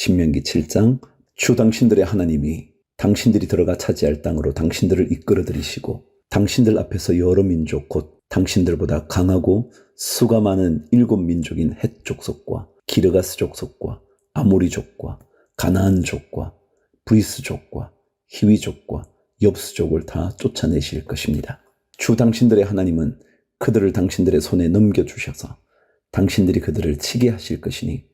신명기 7장 주 당신들의 하나님이 당신들이 들어가 차지할 땅으로 당신들을 이끌어 들이시고 당신들 앞에서 여러 민족 곧 당신들보다 강하고 수가 많은 7민족인 헷 족속과 기르가스 족속과 아모리족과 가나안족과 브리스족과 히위족과 엽스족을 다 쫓아내실 것입니다. 주 당신들의 하나님은 그들을 당신들의 손에 넘겨주셔서 당신들이 그들을 치게 하실 것이니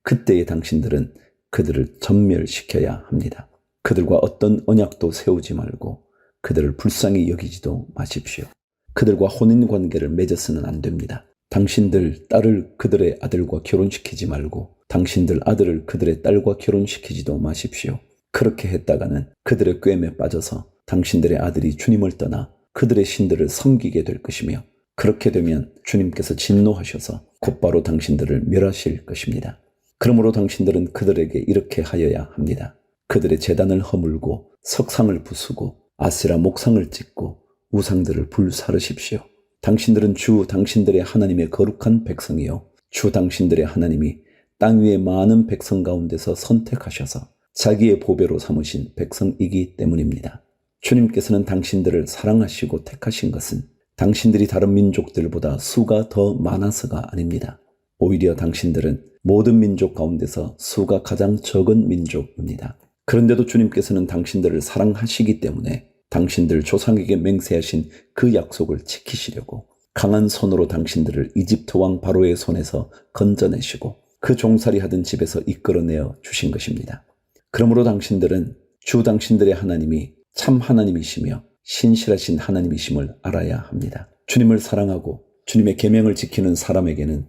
그때의 당신들은 그들을 전멸시켜야 합니다. 그들과 어떤 언약도 세우지 말고 그들을 불쌍히 여기지도 마십시오. 그들과 혼인관계를 맺어서는 안 됩니다. 당신들 딸을 그들의 아들과 결혼시키지 말고 당신들 아들을 그들의 딸과 결혼시키지도 마십시오. 그렇게 했다가는 그들의 꾀임에 빠져서 당신들의 아들이 주님을 떠나 그들의 신들을 섬기게 될 것이며 그렇게 되면 주님께서 진노하셔서 곧바로 당신들을 멸하실 것입니다. 그러므로 당신들은 그들에게 이렇게 하여야 합니다. 그들의 제단을 허물고 석상을 부수고 아세라 목상을 찍고 우상들을 불사르십시오. 당신들은 주 당신들의 하나님의 거룩한 백성이요 주 당신들의 하나님이 땅 위의 많은 백성 가운데서 선택하셔서 자기의 보배로 삼으신 백성이기 때문입니다. 주님께서는 당신들을 사랑하시고 택하신 것은 당신들이 다른 민족들보다 수가 더 많아서가 아닙니다. 오히려 당신들은 모든 민족 가운데서 수가 가장 적은 민족입니다. 그런데도 주님께서는 당신들을 사랑하시기 때문에 당신들 조상에게 맹세하신 그 약속을 지키시려고 강한 손으로 당신들을 이집트 왕 바로의 손에서 건져내시고 그 종살이 하던 집에서 이끌어내어 주신 것입니다. 그러므로 당신들은 주 당신들의 하나님이 참 하나님이시며 신실하신 하나님이심을 알아야 합니다. 주님을 사랑하고 주님의 계명을 지키는 사람에게는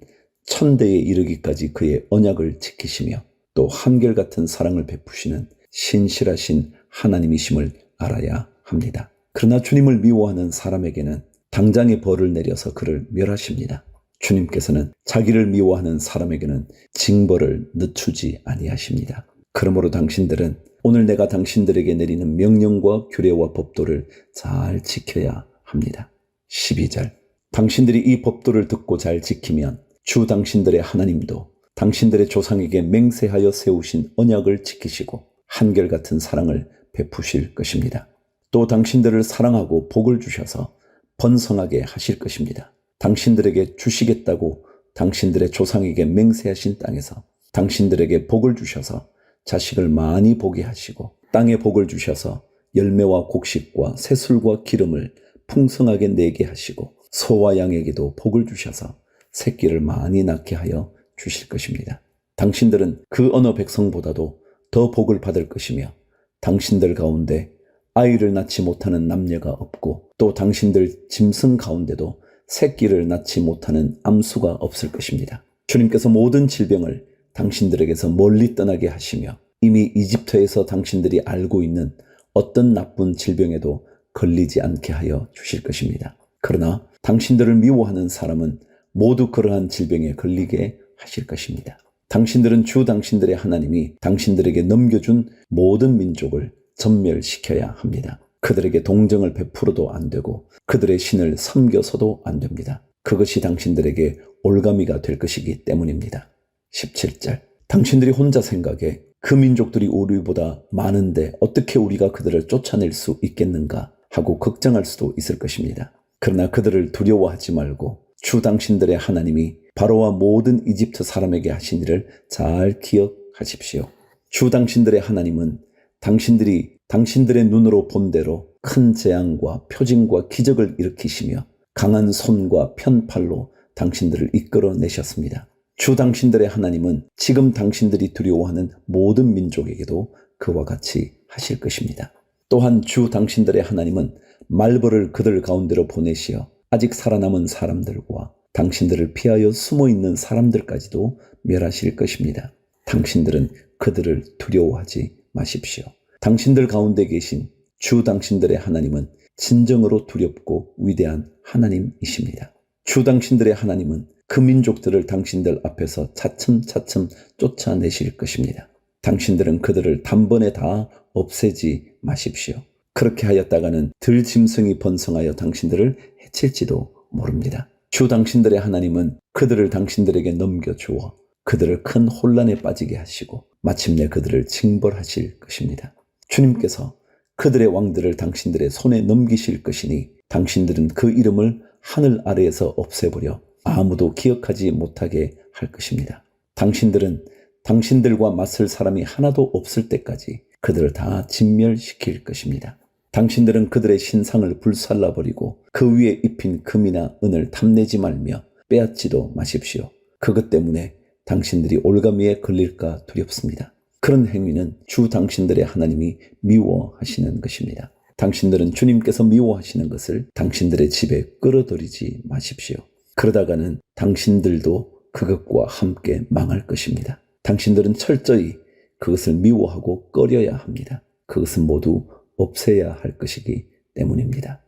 천대에 이르기까지 그의 언약을 지키시며 또 한결같은 사랑을 베푸시는 신실하신 하나님이심을 알아야 합니다. 그러나 주님을 미워하는 사람에게는 당장의 벌을 내려서 그를 멸하십니다. 주님께서는 자기를 미워하는 사람에게는 징벌을 늦추지 아니하십니다. 그러므로 당신들은 오늘 내가 당신들에게 내리는 명령과 규례와 법도를 잘 지켜야 합니다. 12절 당신들이 이 법도를 듣고 잘 지키면 주 당신들의 하나님도 당신들의 조상에게 맹세하여 세우신 언약을 지키시고 한결같은 사랑을 베푸실 것입니다. 또 당신들을 사랑하고 복을 주셔서 번성하게 하실 것입니다. 당신들에게 주시겠다고 당신들의 조상에게 맹세하신 땅에서 당신들에게 복을 주셔서 자식을 많이 보게 하시고 땅에 복을 주셔서 열매와 곡식과 새술과 기름을 풍성하게 내게 하시고 소와 양에게도 복을 주셔서 새끼를 많이 낳게 하여 주실 것입니다. 당신들은 그 어느 백성보다도 더 복을 받을 것이며 당신들 가운데 아이를 낳지 못하는 남녀가 없고 또 당신들 짐승 가운데도 새끼를 낳지 못하는 암수가 없을 것입니다. 주님께서 모든 질병을 당신들에게서 멀리 떠나게 하시며 이미 이집트에서 당신들이 알고 있는 어떤 나쁜 질병에도 걸리지 않게 하여 주실 것입니다. 그러나 당신들을 미워하는 사람은 모두 그러한 질병에 걸리게 하실 것입니다. 당신들은 주 당신들의 하나님이 당신들에게 넘겨준 모든 민족을 전멸시켜야 합니다. 그들에게 동정을 베풀어도 안 되고 그들의 신을 섬겨서도 안 됩니다. 그것이 당신들에게 올가미가 될 것이기 때문입니다. 17절 당신들이 혼자 생각해 그 민족들이 우리보다 많은데 어떻게 우리가 그들을 쫓아낼 수 있겠는가 하고 걱정할 수도 있을 것입니다. 그러나 그들을 두려워하지 말고 주 당신들의 하나님이 바로와 모든 이집트 사람에게 하신 일을 잘 기억하십시오. 주 당신들의 하나님은 당신들이 당신들의 눈으로 본 대로 큰 재앙과 표징과 기적을 일으키시며 강한 손과 편팔로 당신들을 이끌어내셨습니다. 주 당신들의 하나님은 지금 당신들이 두려워하는 모든 민족에게도 그와 같이 하실 것입니다. 또한 주 당신들의 하나님은 말벌을 그들 가운데로 보내시어 아직 살아남은 사람들과 당신들을 피하여 숨어있는 사람들까지도 멸하실 것입니다. 당신들은 그들을 두려워하지 마십시오. 당신들 가운데 계신 주 당신들의 하나님은 진정으로 두렵고 위대한 하나님이십니다. 주 당신들의 하나님은 그 민족들을 당신들 앞에서 차츰차츰 쫓아내실 것입니다. 당신들은 그들을 단번에 다 없애지 마십시오. 그렇게 하였다가는 들짐승이 번성하여 당신들을 해칠지도 모릅니다. 주 당신들의 하나님은 그들을 당신들에게 넘겨주어 그들을 큰 혼란에 빠지게 하시고 마침내 그들을 징벌하실 것입니다. 주님께서 그들의 왕들을 당신들의 손에 넘기실 것이니 당신들은 그 이름을 하늘 아래에서 없애버려 아무도 기억하지 못하게 할 것입니다. 당신들은 당신들과 맞설 사람이 하나도 없을 때까지 그들을 다 진멸시킬 것입니다. 당신들은 그들의 신상을 불살라버리고 그 위에 입힌 금이나 은을 탐내지 말며 빼앗지도 마십시오. 그것 때문에 당신들이 올가미에 걸릴까 두렵습니다. 그런 행위는 주 당신들의 하나님이 미워하시는 것입니다. 당신들은 주님께서 미워하시는 것을 당신들의 집에 끌어들이지 마십시오. 그러다가는 당신들도 그것과 함께 망할 것입니다. 당신들은 철저히 그것을 미워하고 꺼려야 합니다. 그것은 모두 없애야 할 것이기 때문입니다.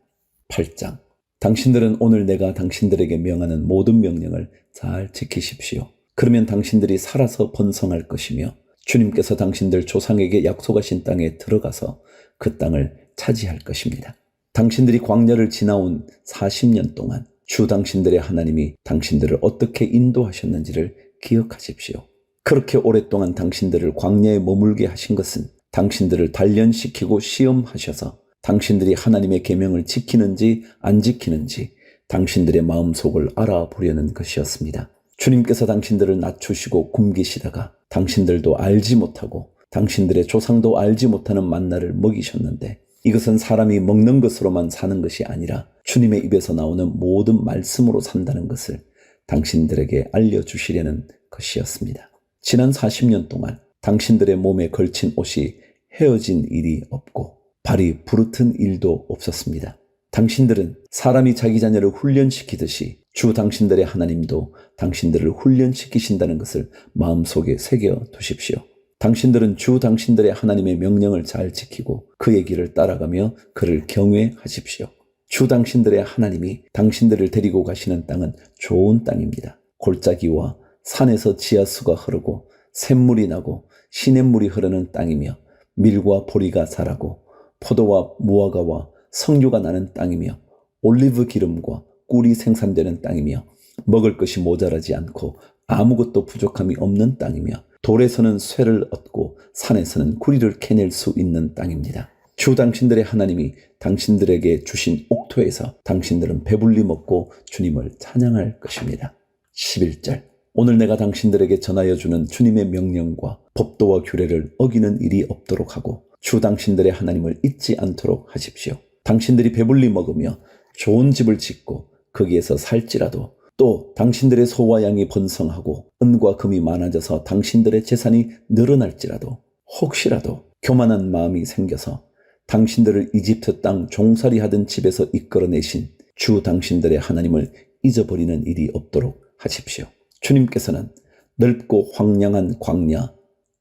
8장. 당신들은 오늘 내가 당신들에게 명하는 모든 명령을 잘 지키십시오. 그러면 당신들이 살아서 번성할 것이며 주님께서 당신들 조상에게 약속하신 땅에 들어가서 그 땅을 차지할 것입니다. 당신들이 광야를 지나온 40년 동안 주 당신들의 하나님이 당신들을 어떻게 인도하셨는지를 기억하십시오. 그렇게 오랫동안 당신들을 광야에 머물게 하신 것은 당신들을 단련시키고 시험하셔서 당신들이 하나님의 계명을 지키는지 안 지키는지 당신들의 마음속을 알아보려는 것이었습니다. 주님께서 당신들을 낮추시고 굶기시다가 당신들도 알지 못하고 당신들의 조상도 알지 못하는 만나를 먹이셨는데 이것은 사람이 먹는 것으로만 사는 것이 아니라 주님의 입에서 나오는 모든 말씀으로 산다는 것을 당신들에게 알려주시려는 것이었습니다. 지난 40년 동안 당신들의 몸에 걸친 옷이 헤어진 일이 없고 발이 부르튼 일도 없었습니다. 당신들은 사람이 자기 자녀를 훈련시키듯이 주 당신들의 하나님도 당신들을 훈련시키신다는 것을 마음속에 새겨 두십시오. 당신들은 주 당신들의 하나님의 명령을 잘 지키고 그의 길을 따라가며 그를 경외하십시오. 주 당신들의 하나님이 당신들을 데리고 가시는 땅은 좋은 땅입니다. 골짜기와 산에서 지하수가 흐르고 샘물이 나고 시냇물이 흐르는 땅이며 밀과 보리가 자라고 포도와 무화과와 석류가 나는 땅이며 올리브 기름과 꿀이 생산되는 땅이며 먹을 것이 모자라지 않고 아무것도 부족함이 없는 땅이며 돌에서는 쇠를 얻고 산에서는 구리를 캐낼 수 있는 땅입니다. 주 당신들의 하나님이 당신들에게 주신 옥토에서 당신들은 배불리 먹고 주님을 찬양할 것입니다. 11절. 오늘 내가 당신들에게 전하여 주는 주님의 명령과 법도와 규례를 어기는 일이 없도록 하고 주 당신들의 하나님을 잊지 않도록 하십시오. 당신들이 배불리 먹으며 좋은 집을 짓고 거기에서 살지라도 또 당신들의 소와 양이 번성하고 은과 금이 많아져서 당신들의 재산이 늘어날지라도 혹시라도 교만한 마음이 생겨서 당신들을 이집트 땅 종살이 하던 집에서 이끌어내신 주 당신들의 하나님을 잊어버리는 일이 없도록 하십시오. 주님께서는 넓고 황량한 광야,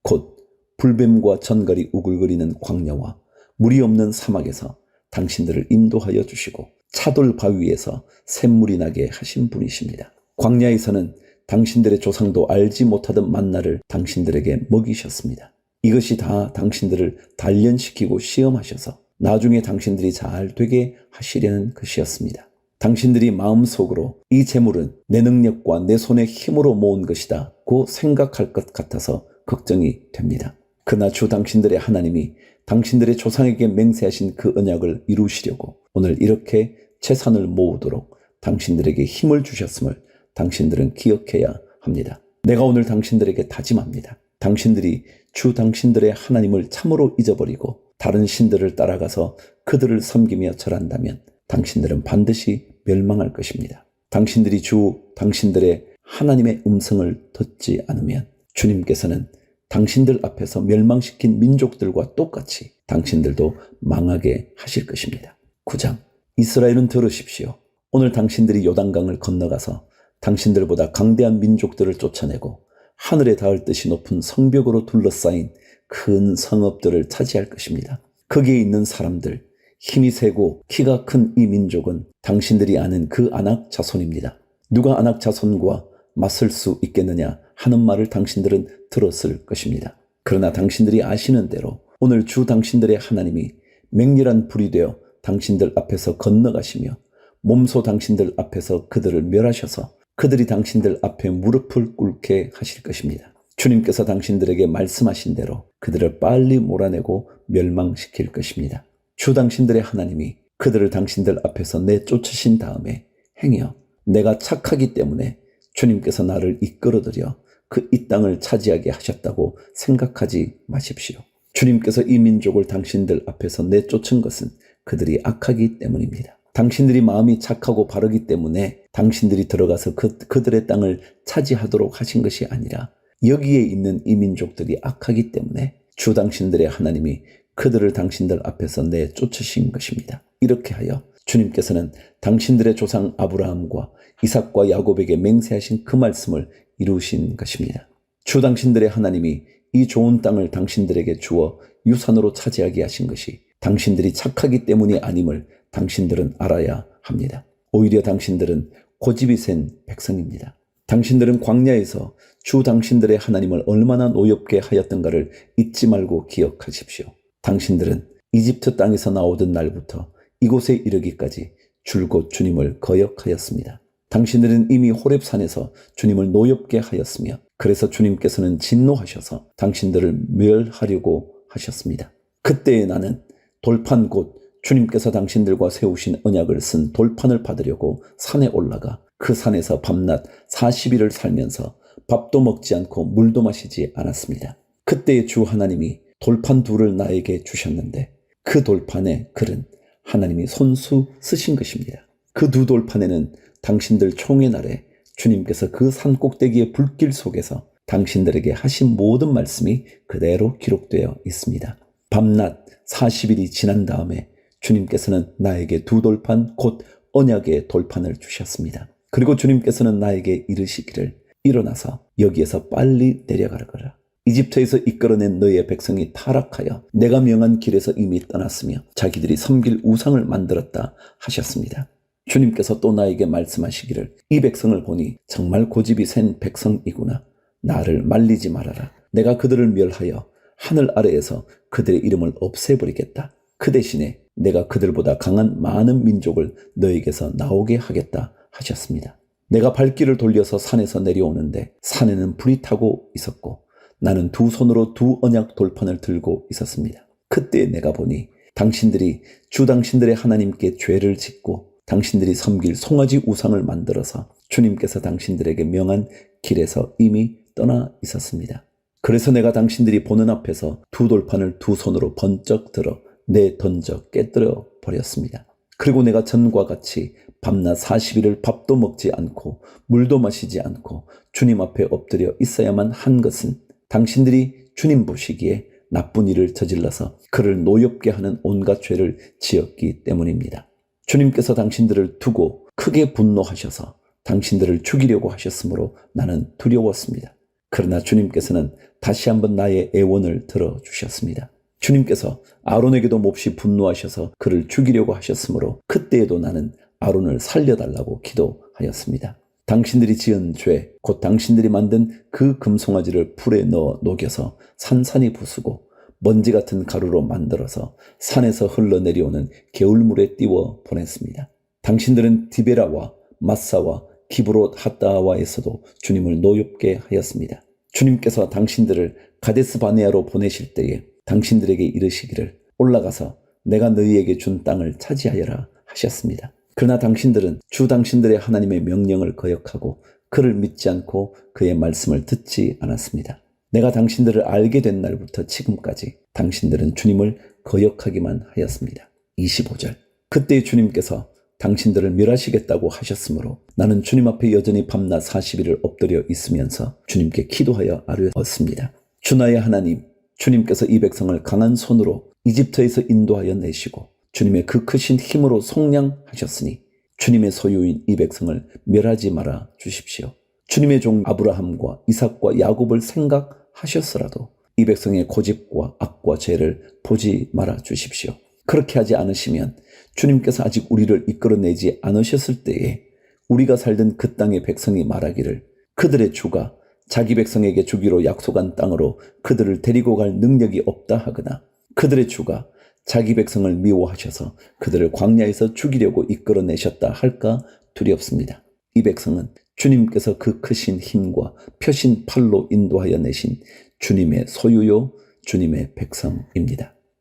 곧 불뱀과 전갈이 우글거리는 광야와 물이 없는 사막에서 당신들을 인도하여 주시고 차돌 바위에서 샘물이 나게 하신 분이십니다. 광야에서는 당신들의 조상도 알지 못하던 만나를 당신들에게 먹이셨습니다. 이것이 다 당신들을 단련시키고 시험하셔서 나중에 당신들이 잘 되게 하시려는 것이었습니다. 당신들이 마음속으로 이 재물은 내 능력과 내 손의 힘으로 모은 것이다 고 생각할 것 같아서 걱정이 됩니다. 그러나 주 당신들의 하나님이 당신들의 조상에게 맹세하신 그 언약을 이루시려고 오늘 이렇게 재산을 모으도록 당신들에게 힘을 주셨음을 당신들은 기억해야 합니다. 내가 오늘 당신들에게 다짐합니다. 당신들이 주 당신들의 하나님을 참으로 잊어버리고 다른 신들을 따라가서 그들을 섬기며 절한다면 당신들은 반드시 멸망할 것입니다. 당신들이 주 당신들의 하나님의 음성을 듣지 않으면 주님께서는 당신들 앞에서 멸망시킨 민족들과 똑같이 당신들도 망하게 하실 것입니다. 9장. 이스라엘은 들으십시오. 오늘 당신들이 요단강을 건너가서 당신들보다 강대한 민족들을 쫓아내고 하늘에 닿을 듯이 높은 성벽으로 둘러싸인 큰 성읍들을 차지할 것입니다. 거기에 있는 사람들, 힘이 세고 키가 큰 이 민족은 당신들이 아는 그 아낙 자손입니다. 누가 아낙 자손과 맞설 수 있겠느냐 하는 말을 당신들은 들었을 것입니다. 그러나 당신들이 아시는 대로 오늘 주 당신들의 하나님이 맹렬한 불이 되어 당신들 앞에서 건너가시며 몸소 당신들 앞에서 그들을 멸하셔서 그들이 당신들 앞에 무릎을 꿇게 하실 것입니다. 주님께서 당신들에게 말씀하신 대로 그들을 빨리 몰아내고 멸망시킬 것입니다. 주 당신들의 하나님이 그들을 당신들 앞에서 내쫓으신 다음에 행여 내가 착하기 때문에 주님께서 나를 이끌어들여 그 이 땅을 차지하게 하셨다고 생각하지 마십시오. 주님께서 이 민족을 당신들 앞에서 내쫓은 것은 그들이 악하기 때문입니다. 당신들이 마음이 착하고 바르기 때문에 당신들이 들어가서 그들의 땅을 차지하도록 하신 것이 아니라 여기에 있는 이 민족들이 악하기 때문에 주 당신들의 하나님이 그들을 당신들 앞에서 내쫓으신 것입니다. 이렇게 하여 주님께서는 당신들의 조상 아브라함과 이삭과 야곱에게 맹세하신 그 말씀을 이루신 것입니다. 주 당신들의 하나님이 이 좋은 땅을 당신들에게 주어 유산으로 차지하게 하신 것이 당신들이 착하기 때문이 아님을 당신들은 알아야 합니다. 오히려 당신들은 고집이 센 백성입니다. 당신들은 광야에서 주 당신들의 하나님을 얼마나 노엽게 하였던가를 잊지 말고 기억하십시오. 당신들은 이집트 땅에서 나오던 날부터 이곳에 이르기까지 줄곧 주님을 거역하였습니다. 당신들은 이미 호렙산에서 주님을 노엽게 하였으며 그래서 주님께서는 진노하셔서 당신들을 멸하려고 하셨습니다. 그때에 나는 돌판 곧 주님께서 당신들과 세우신 언약을 쓴 돌판을 받으려고 산에 올라가 그 산에서 밤낮 40일을 살면서 밥도 먹지 않고 물도 마시지 않았습니다. 그때의 주 하나님이 돌판 둘을 나에게 주셨는데 그 돌판의 글은 하나님이 손수 쓰신 것입니다. 그 두 돌판에는 당신들 총회 날에 주님께서 그 산 꼭대기의 불길 속에서 당신들에게 하신 모든 말씀이 그대로 기록되어 있습니다. 밤낮 40일이 지난 다음에 주님께서는 나에게 두 돌판 곧 언약의 돌판을 주셨습니다. 그리고 주님께서는 나에게 이르시기를 일어나서 여기에서 빨리 내려가라. 이집트에서 이끌어낸 너희의 백성이 타락하여 내가 명한 길에서 이미 떠났으며 자기들이 섬길 우상을 만들었다 하셨습니다. 주님께서 또 나에게 말씀하시기를 이 백성을 보니 정말 고집이 센 백성이구나. 나를 말리지 말아라. 내가 그들을 멸하여 하늘 아래에서 그들의 이름을 없애버리겠다. 그 대신에 내가 그들보다 강한 많은 민족을 너에게서 나오게 하겠다 하셨습니다. 내가 발길을 돌려서 산에서 내려오는데 산에는 불이 타고 있었고 나는 두 손으로 두 언약 돌판을 들고 있었습니다. 그때 내가 보니 당신들이 주 당신들의 하나님께 죄를 짓고 당신들이 섬길 송아지 우상을 만들어서 주님께서 당신들에게 명한 길에서 이미 떠나 있었습니다. 그래서 내가 당신들이 보는 앞에서 두 돌판을 두 손으로 번쩍 들어 내던져 깨뜨려 버렸습니다. 그리고 내가 전과 같이 밤낮 40일을 밥도 먹지 않고 물도 마시지 않고 주님 앞에 엎드려 있어야만 한 것은 당신들이 주님 보시기에 나쁜 일을 저질러서 그를 노엽게 하는 온갖 죄를 지었기 때문입니다. 주님께서 당신들을 두고 크게 분노하셔서 당신들을 죽이려고 하셨으므로 나는 두려웠습니다. 그러나 주님께서는 다시 한번 나의 애원을 들어주셨습니다. 주님께서 아론에게도 몹시 분노하셔서 그를 죽이려고 하셨으므로 그때에도 나는 아론을 살려달라고 기도하였습니다. 당신들이 지은 죄, 곧 당신들이 만든 그 금송아지를 불에 넣어 녹여서 산산이 부수고 먼지 같은 가루로 만들어서 산에서 흘러내려오는 개울물에 띄워 보냈습니다. 당신들은 디베라와 마사와 기브롯 핫다와에서도 주님을 노엽게 하였습니다. 주님께서 당신들을 가데스 바네아로 보내실 때에 당신들에게 이르시기를 올라가서 내가 너희에게 준 땅을 차지하여라 하셨습니다. 그러나 당신들은 주 당신들의 하나님의 명령을 거역하고 그를 믿지 않고 그의 말씀을 듣지 않았습니다. 내가 당신들을 알게 된 날부터 지금까지 당신들은 주님을 거역하기만 하였습니다. 25절. 그때 주님께서 당신들을 멸하시겠다고 하셨으므로 나는 주님 앞에 여전히 밤낮 40일을 엎드려 있으면서 주님께 기도하여 아뢰었습니다. 주 나의 하나님, 주님께서 이 백성을 강한 손으로 이집트에서 인도하여 내시고 주님의 그 크신 힘으로 속량하셨으니 주님의 소유인 이 백성을 멸하지 말아 주십시오. 주님의 종 아브라함과 이삭과 야곱을 생각하셨으라도 이 백성의 고집과 악과 죄를 보지 말아 주십시오. 그렇게 하지 않으시면 주님께서 아직 우리를 이끌어내지 않으셨을 때에 우리가 살던 그 땅의 백성이 말하기를 그들의 주가 자기 백성에게 주기로 약속한 땅으로 그들을 데리고 갈 능력이 없다 하거나 그들의 주가 자기 백성을 미워하셔서 그들을 광야에서 죽이려고 이끌어내셨다 할까 두렵습니다. 이 백성은 주님께서 그 크신 힘과 펴신 팔로 인도하여 내신 주님의 소유요, 주님의 백성입니다.